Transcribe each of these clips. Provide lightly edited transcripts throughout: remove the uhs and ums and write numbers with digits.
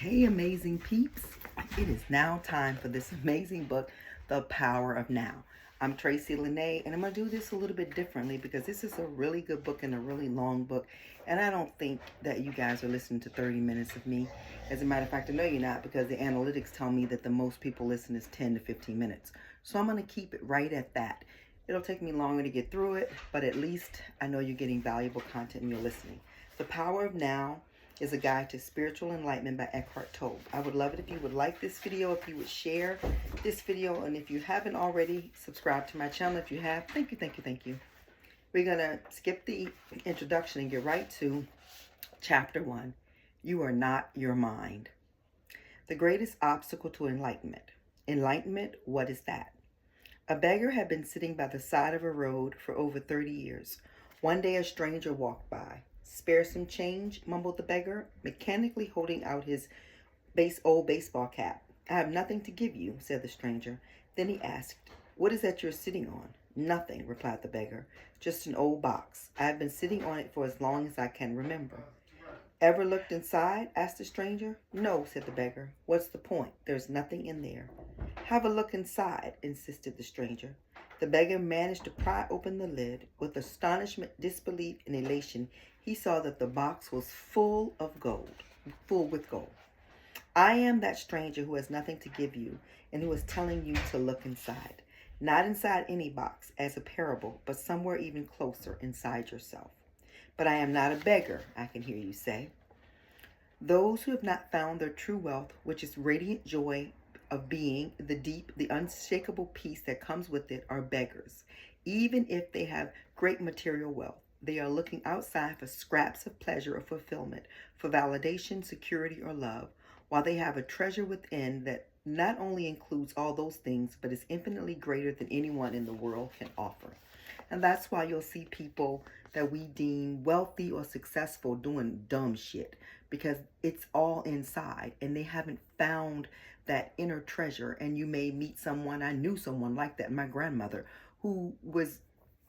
Hey, amazing peeps. It is now time for this amazing book, The Power of Now. I'm Tracy Lene, and I'm going to do this a little bit differently because this is a really good book and a really long book. And I don't think that you guys are listening to 30 minutes of me. As a matter of fact, I know you're not because the analytics tell me that the most people listen is 10 to 15 minutes. So I'm going to keep it right at that. It'll take me longer to get through it, but at least I know you're getting valuable content and you're listening. The Power of Now is a guide to spiritual enlightenment by Eckhart Tolle. I would love it if you would like this video, if you would share this video, and if you haven't already, subscribe to my channel. If you have, thank you, thank you, thank you. We're going to skip the introduction and get right to chapter 1. You are not your mind. The greatest obstacle to enlightenment. Enlightenment, what is that? A beggar had been sitting by the side of a road for over 30 years. One day a stranger walked by. "Spare some change," mumbled the beggar, mechanically holding out his old baseball cap. "I have nothing to give you," said the stranger. Then he asked, "What is that you're sitting on?" "Nothing," replied the beggar, "just an old box. I have been sitting on it for as long as I can remember." "Ever looked inside?" asked the stranger. "No," said the beggar. "What's the point? There's nothing in there." "Have a look inside," insisted the stranger. The beggar managed to pry open the lid. With astonishment, disbelief, and elation, he saw that the box was full with gold. "I am that stranger who has nothing to give you and who is telling you to look inside. Not inside any box, as a parable, but somewhere even closer, inside yourself." "But I am not a beggar," I can hear you say. Those who have not found their true wealth, which is radiant joy of being, the deep, the unshakable peace that comes with it, are beggars. Even if they have great material wealth, they are looking outside for scraps of pleasure or fulfillment, for validation, security, or love, while they have a treasure within that not only includes all those things, but is infinitely greater than anyone in the world can offer. And that's why you'll see people that we deem wealthy or successful doing dumb shit, because it's all inside and they haven't found that inner treasure. And you may meet someone, I knew someone like that, my grandmother, who was,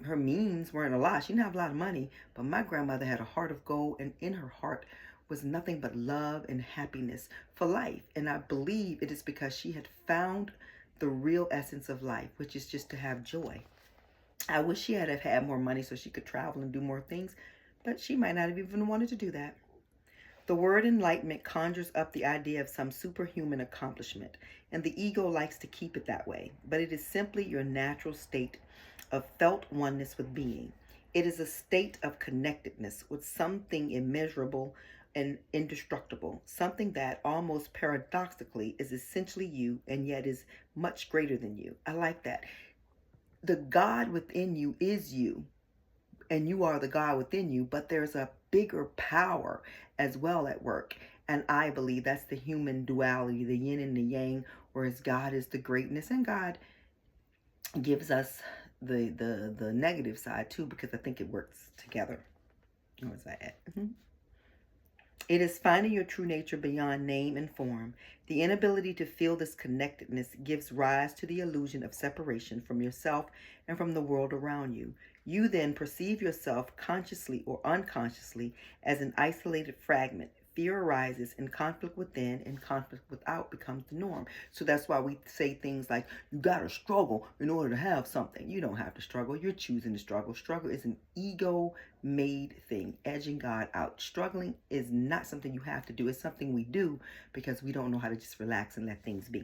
her means weren't a lot. She didn't have a lot of money, but my grandmother had a heart of gold, and in her heart was nothing but love and happiness for life. And I believe it is because she had found the real essence of life, which is just to have joy. I wish she had had more money so she could travel and do more things, but she might not have even wanted to do that. The word enlightenment conjures up the idea of some superhuman accomplishment, and the ego likes to keep it that way, but it is simply your natural state of felt oneness with being. It is a state of connectedness with something immeasurable and indestructible, something that almost paradoxically is essentially you and yet is much greater than you. I like that. The God within you is you, and you are the God within you, but there's a bigger power as well at work. And I believe that's the human duality, the yin and the yang, whereas God is the greatness, and God gives us the negative side too, because I think it works together. Where's that at? It is finding your true nature beyond name and form. The inability to feel this connectedness gives rise to the illusion of separation from yourself and from the world around you. You then perceive yourself consciously or unconsciously as an isolated fragment. Fear arises, and conflict within and conflict without becomes the norm. So that's why we say things like, you gotta struggle in order to have something. You don't have to struggle. You're choosing to struggle. Struggle is an ego-made thing, edging God out. Struggling is not something you have to do. It's something we do because we don't know how to just relax and let things be.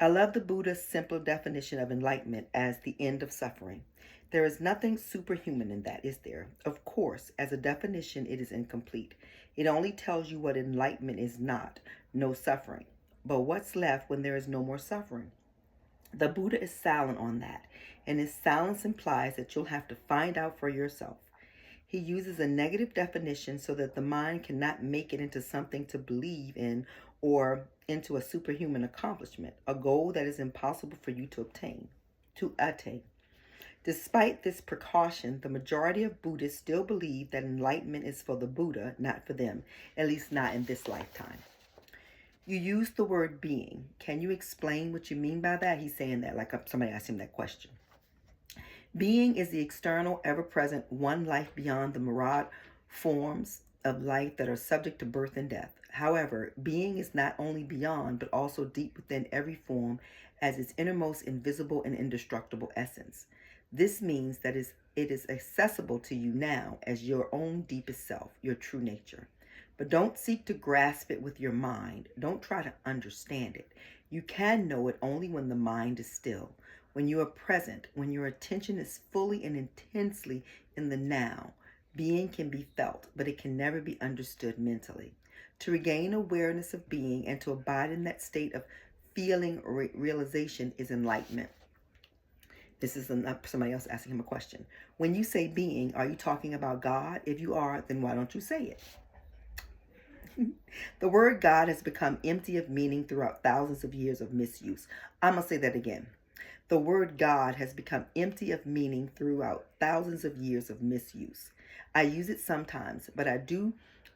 I love the Buddha's simple definition of enlightenment as the end of suffering. There is nothing superhuman in that, is there? Of course, as a definition, it is incomplete. It only tells you what enlightenment is not, no suffering. But what's left when there is no more suffering? The Buddha is silent on that, and his silence implies that you'll have to find out for yourself. He uses a negative definition so that the mind cannot make it into something to believe in or into a superhuman accomplishment, a goal that is impossible for you to attain. Despite this precaution, the majority of Buddhists still believe that enlightenment is for the Buddha, not for them, at least not in this lifetime. You use the word being. Can you explain what you mean by that? He's saying that like somebody asked him that question. Being is the external, ever-present, one life beyond the myriad forms of life that are subject to birth and death. However, being is not only beyond, but also deep within every form as its innermost invisible and indestructible essence. This means that it is accessible to you now as your own deepest self, your true nature. But don't seek to grasp it with your mind. Don't try to understand it. You can know it only when the mind is still, when you are present, when your attention is fully and intensely in the now. Being can be felt, but it can never be understood mentally. To regain awareness of being and to abide in that state of feeling or realization is enlightenment. This is somebody else asking him a question. When you say being, are you talking about God? If you are, then why don't you say it? The word God has become empty of meaning throughout thousands of years of misuse. I'm going to say that again. The word God has become empty of meaning throughout thousands of years of misuse. I use it sometimes, but I do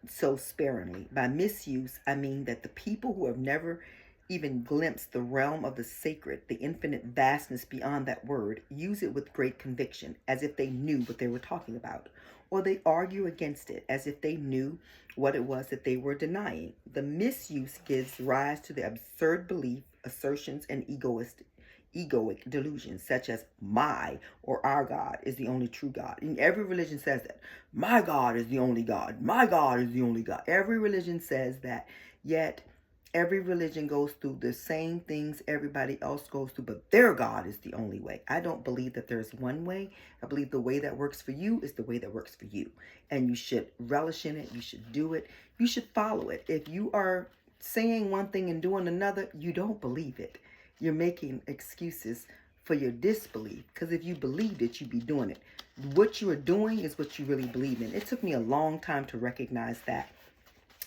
so sparingly. By misuse, I mean that the people who have never even glimpsed the realm of the sacred, the infinite vastness beyond that word, use it with great conviction, as if they knew what they were talking about. Or they argue against it, as if they knew what it was that they were denying. The misuse gives rise to the absurd belief, assertions, and egoic delusions, such as my or our God is the only true God. And every religion says that. My God is the only God. My God is the only God. Every religion says that, yet every religion goes through the same things everybody else goes through, but their God is the only way. I don't believe that there's one way. I believe the way that works for you is the way that works for you. And you should relish in it. You should do it. You should follow it. If you are saying one thing and doing another, you don't believe it. You're making excuses for your disbelief, because if you believed it, you'd be doing it. What you are doing is what you really believe in. It took me a long time to recognize that.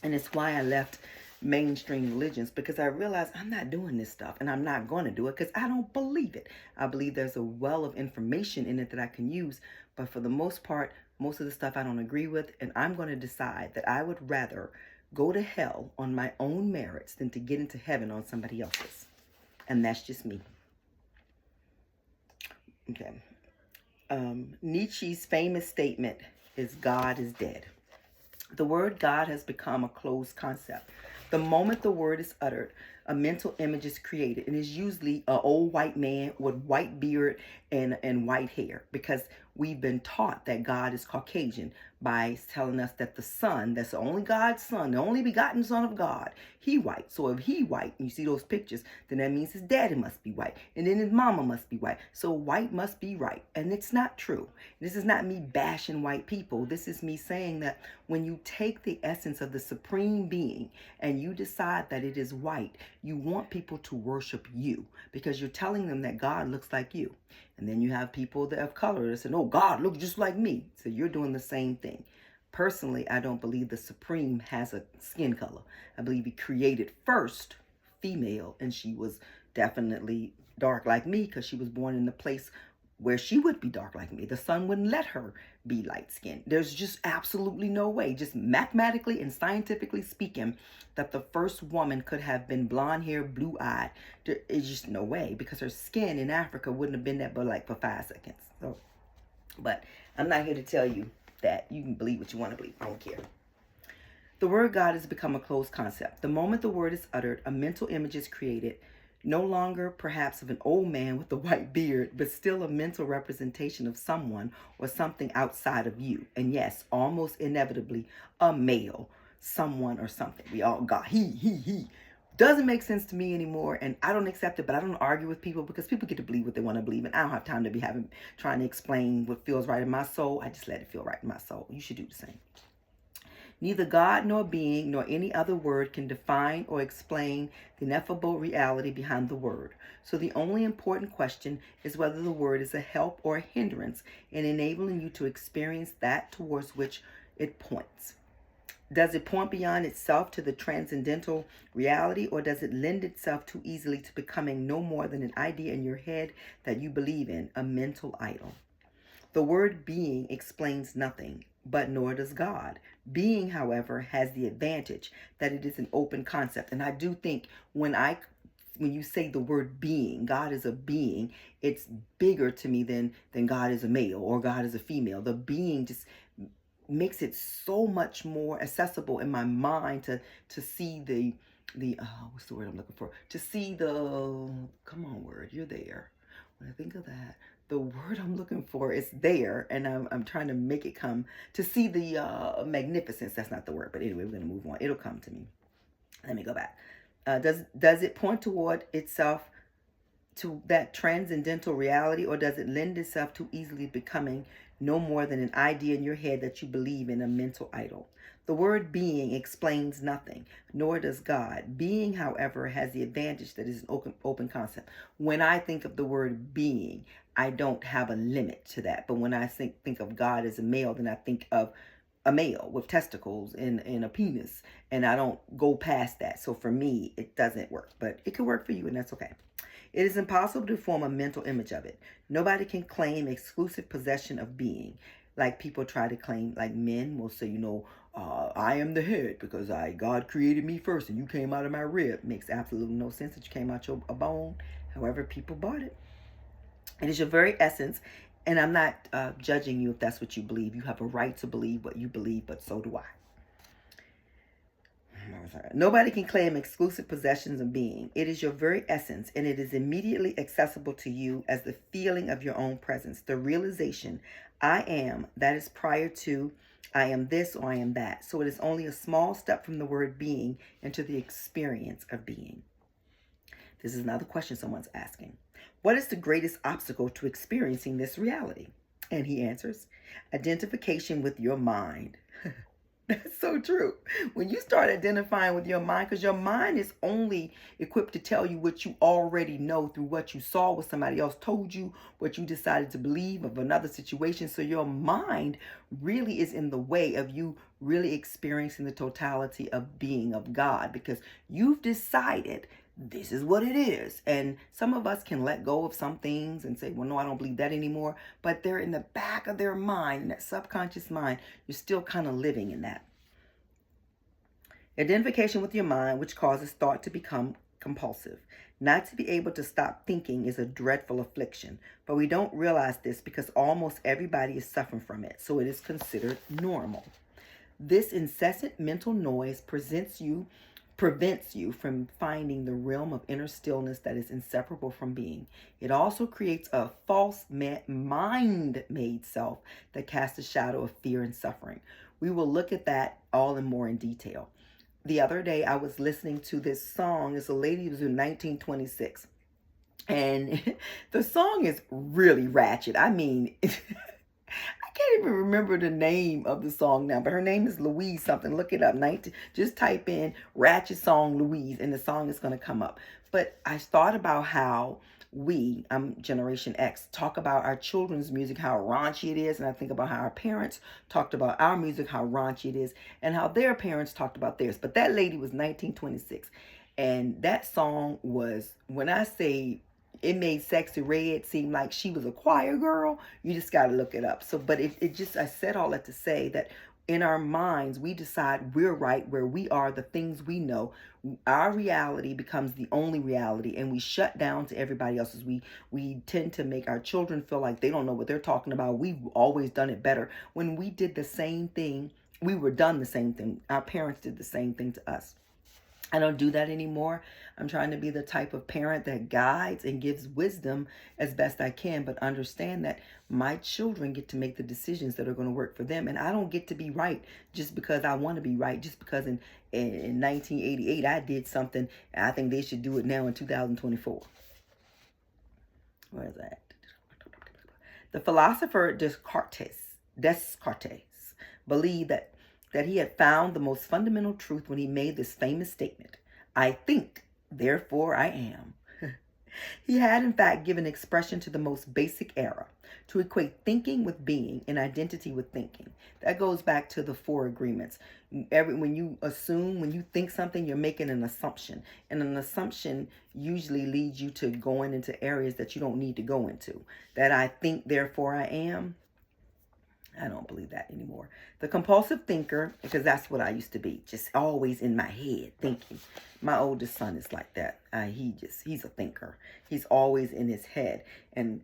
And it's why I left mainstream religions, because I realized I'm not doing this stuff and I'm not going to do it because I don't believe it. I believe there's a well of information in it that I can use, but for the most part, most of the stuff I don't agree with, and I'm going to decide that I would rather go to hell on my own merits than to get into heaven on somebody else's. And that's just me. Okay. Nietzsche's famous statement is God is dead. The word God has become a closed concept. The moment the word is uttered, a mental image is created, and is usually an old white man with white beard and white hair, because we've been taught that God is Caucasian by telling us that the Son, that's the only God's Son, the only begotten Son of God, he white. So if he white, and you see those pictures, then that means his daddy must be white, and then his mama must be white. So white must be right, and it's not true. This is not me bashing white people. This is me saying that when you take the essence of the supreme being and you decide that it is white, you want people to worship you because you're telling them that God looks like you. And then you have people that have color that say, no, God looks just like me. So you're doing the same thing. Personally, I don't believe the Supreme has a skin color. I believe he created first female, and she was definitely dark like me because she was born in the place where she would be dark like me. The sun wouldn't let her be light skinned. There's just absolutely no way, just mathematically and scientifically speaking, that the first woman could have been blonde hair, blue eyed. There is just no way, because her skin in Africa wouldn't have been that but like for 5 seconds. So, but I'm not here to tell you that you can believe what you want to believe. I don't care. The word God has become a closed concept. The moment the word is uttered, a mental image is created, no longer perhaps of an old man with a white beard, but still a mental representation of someone or something outside of you. And yes, almost inevitably, a male, someone or something. We all got he. Doesn't make sense to me anymore, and I don't accept it, but I don't argue with people because people get to believe what they want to believe, and I don't have time to be trying to explain what feels right in my soul. I just let it feel right in my soul. You should do the same. Neither God nor being nor any other word can define or explain the ineffable reality behind the word. So the only important question is whether the word is a help or a hindrance in enabling you to experience that towards which it points. Does it point beyond itself to the transcendental reality, or does it lend itself too easily to becoming no more than an idea in your head that you believe in, a mental idol? The word being explains nothing, but nor does God. Being, however, has the advantage that it is an open concept. And I do think when you say the word being, God is a being, it's bigger to me than God is a male or God is a female. The being just makes it so much more accessible in my mind to see the what's the word I'm looking for? To see the, come on word, you're there. When I think of that, the word I'm looking for is there, and I'm trying to make it come to see the magnificence. That's not the word, but anyway, we're gonna move on. It'll come to me. Let me go back. Does it point toward itself to that transcendental reality, or does it lend itself to easily becoming no more than an idea in your head that you believe in, a mental idol? The word being explains nothing, nor does God. Being, however, has the advantage that is an open concept. When I think of the word being, I don't have a limit to that. But when I think of God as a male, then I think of a male with testicles and a penis, and I don't go past that. So for me, it doesn't work, but it could work for you, and that's okay. It is impossible to form a mental image of it. Nobody can claim exclusive possession of being, like people try to claim. Like men will say, I am the head because God created me first and you came out of my rib. Makes absolutely no sense that you came out a bone. However, people bought it. It is your very essence, and I'm not judging you if that's what you believe. You have a right to believe what you believe, but so do I. Nobody can claim exclusive possessions of being. It is your very essence, and it is immediately accessible to you as the feeling of your own presence, the realization, I am, that is prior to, I am this or I am that. So it is only a small step from the word being into the experience of being. This is another question someone's asking. What is the greatest obstacle to experiencing this reality? And he answers, identification with your mind. That's so true. When you start identifying with your mind, because your mind is only equipped to tell you what you already know through what you saw, what somebody else told you, what you decided to believe of another situation. So your mind really is in the way of you really experiencing the totality of being of God, because you've decided this is what it is. And some of us can let go of some things and say, well, no, I don't believe that anymore. But they're in the back of their mind, in that subconscious mind. You're still kind of living in that. Identification with your mind, which causes thought to become compulsive. Not to be able to stop thinking is a dreadful affliction, but we don't realize this because almost everybody is suffering from it, so it is considered normal. This incessant mental noise prevents you from finding the realm of inner stillness that is inseparable from being. It also creates a false mind-made self that casts a shadow of fear and suffering. We will look at that all in more in detail. The other day, I was listening to this song. It's a lady who was in 1926. And the song is really ratchet. I mean, I can't even remember the name of the song now, but her name is Louise something. Look it up. Just type in ratchet song Louise, and the song is going to come up. But I thought about how I'm Generation X, talk about our children's music, how raunchy it is. And I think about how our parents talked about our music, how raunchy it is, and how their parents talked about theirs. But that lady was 1926. And that song was, when I say it made Sexy Red seem like she was a choir girl, you just got to look it up. So, but I said all that to say that in our minds, we decide we're right where we are, the things we know. Our reality becomes the only reality, and we shut down to everybody else's. We tend to make our children feel like they don't know what they're talking about. We've always done it better. When we did the same thing, we were done the same thing. Our parents did the same thing to us. I don't do that anymore. I'm trying to be the type of parent that guides and gives wisdom as best I can, but understand that my children get to make the decisions that are going to work for them. And I don't get to be right just because I want to be right, just because in 1988 I did something, and I think they should do it now in 2024. Where is that? The philosopher Descartes believed that he had found the most fundamental truth when he made this famous statement, I think, therefore I am. He had, in fact, given expression to the most basic error, to equate thinking with being and identity with thinking. That goes back to the 4 agreements. When you think something, you're making an assumption. And an assumption usually leads you to going into areas that you don't need to go into. That I think, therefore I am. I don't believe that anymore. The compulsive thinker, because that's what I used to be, just always in my head thinking. My oldest son is like that. He's a thinker. He's always in his head, and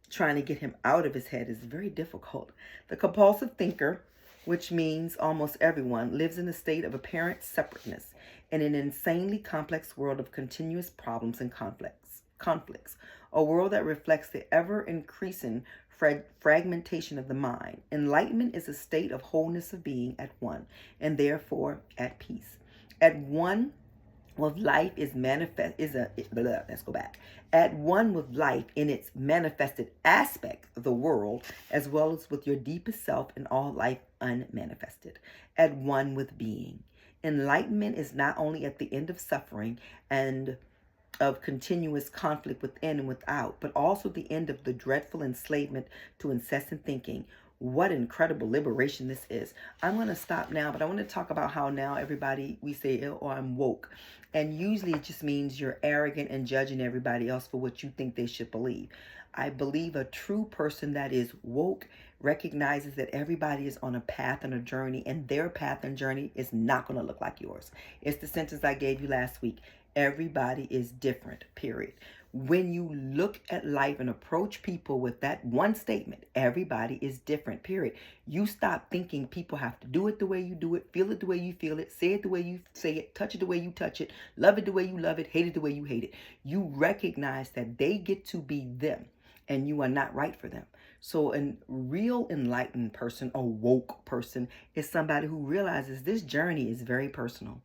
trying to get him out of his head is very difficult. The compulsive thinker which means almost everyone lives in a state of apparent separateness in an insanely complex world of continuous problems and conflicts, a world that reflects the ever-increasing fragmentation of the mind. Enlightenment is a state of wholeness of being at one, and therefore at peace. At one with life is manifest is a let's go back. At one with life in its manifested aspect of the world, as well as with your deepest self and all life unmanifested. At one with being. Enlightenment is not only at the end of suffering and of continuous conflict within and without, but also the end of the dreadful enslavement to incessant thinking. What incredible liberation this is. I'm going to stop now, but I want to talk about how now everybody, we say, oh, I'm woke. And usually it just means you're arrogant and judging everybody else for what you think they should believe. I believe a true person that is woke recognizes that everybody is on a path and a journey, and their path and journey is not going to look like yours. It's the sentence I gave you last week. Everybody is different, period. When you look at life and approach people with that one statement, everybody is different, period. You stop thinking people have to do it the way you do it, feel it the way you feel it, say it the way you say it, touch it the way you touch it, love it the way you love it, hate it the way you hate it. You recognize that they get to be them and you are not right for them. So a real enlightened person, a woke person, is somebody who realizes this journey is very personal.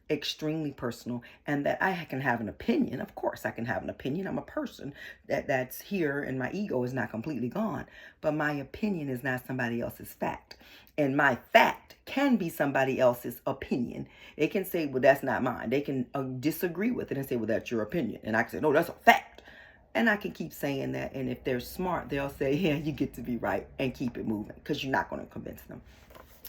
Extremely personal, and that I can have an opinion. Of course I can have an opinion. I'm a person that's here, and my ego is not completely gone, but my opinion is not somebody else's fact, and my fact can be somebody else's opinion. They can say, well, that's not mine. They can disagree with it and say, well, that's your opinion, and I can say, no, that's a fact. And I can keep saying that, and if they're smart, they'll say, yeah, you get to be right, and keep it moving, because you're not going to convince them.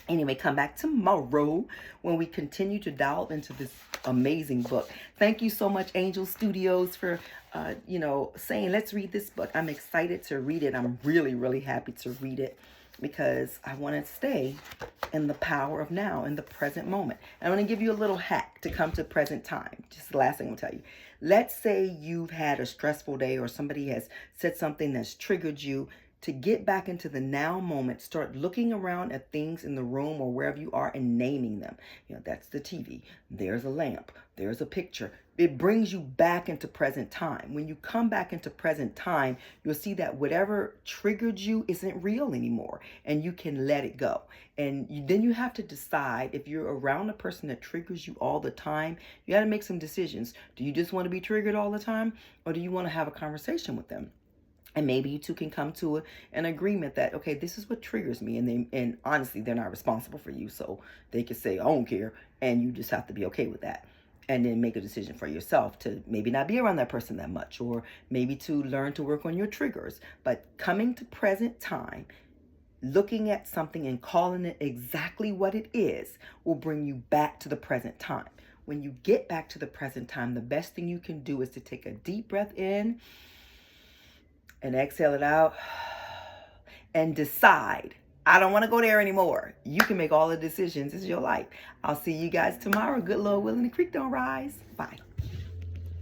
Anyway, come back tomorrow when we continue to delve into this amazing book. Thank you so much, Angel Studios, for, saying, let's read this book. I'm excited to read it. I'm really, really happy to read it because I want to stay in the power of now, in the present moment. And I'm going to give you a little hack to come to present time. Just the last thing I'll tell you. Let's say you've had a stressful day or somebody has said something that's triggered you. To get back into the now moment, start looking around at things in the room or wherever you are and naming them. That's the TV. There's a lamp. There's a picture. It brings you back into present time. When you come back into present time, you'll see that whatever triggered you isn't real anymore, and you can let it go. And then you have to decide, if you're around a person that triggers you all the time, you got to make some decisions. Do you just want to be triggered all the time, or do you want to have a conversation with them? And maybe you two can come to an agreement that, okay, this is what triggers me. And honestly, they're not responsible for you. So they could say, I don't care. And you just have to be okay with that. And then make a decision for yourself to maybe not be around that person that much, or maybe to learn to work on your triggers. But coming to present time, looking at something and calling it exactly what it is, will bring you back to the present time. When you get back to the present time, the best thing you can do is to take a deep breath in and exhale it out and decide, I don't want to go there anymore. You can make all the decisions. It's your life. I'll see you guys tomorrow. Good Lord willing, the creek don't rise. Bye.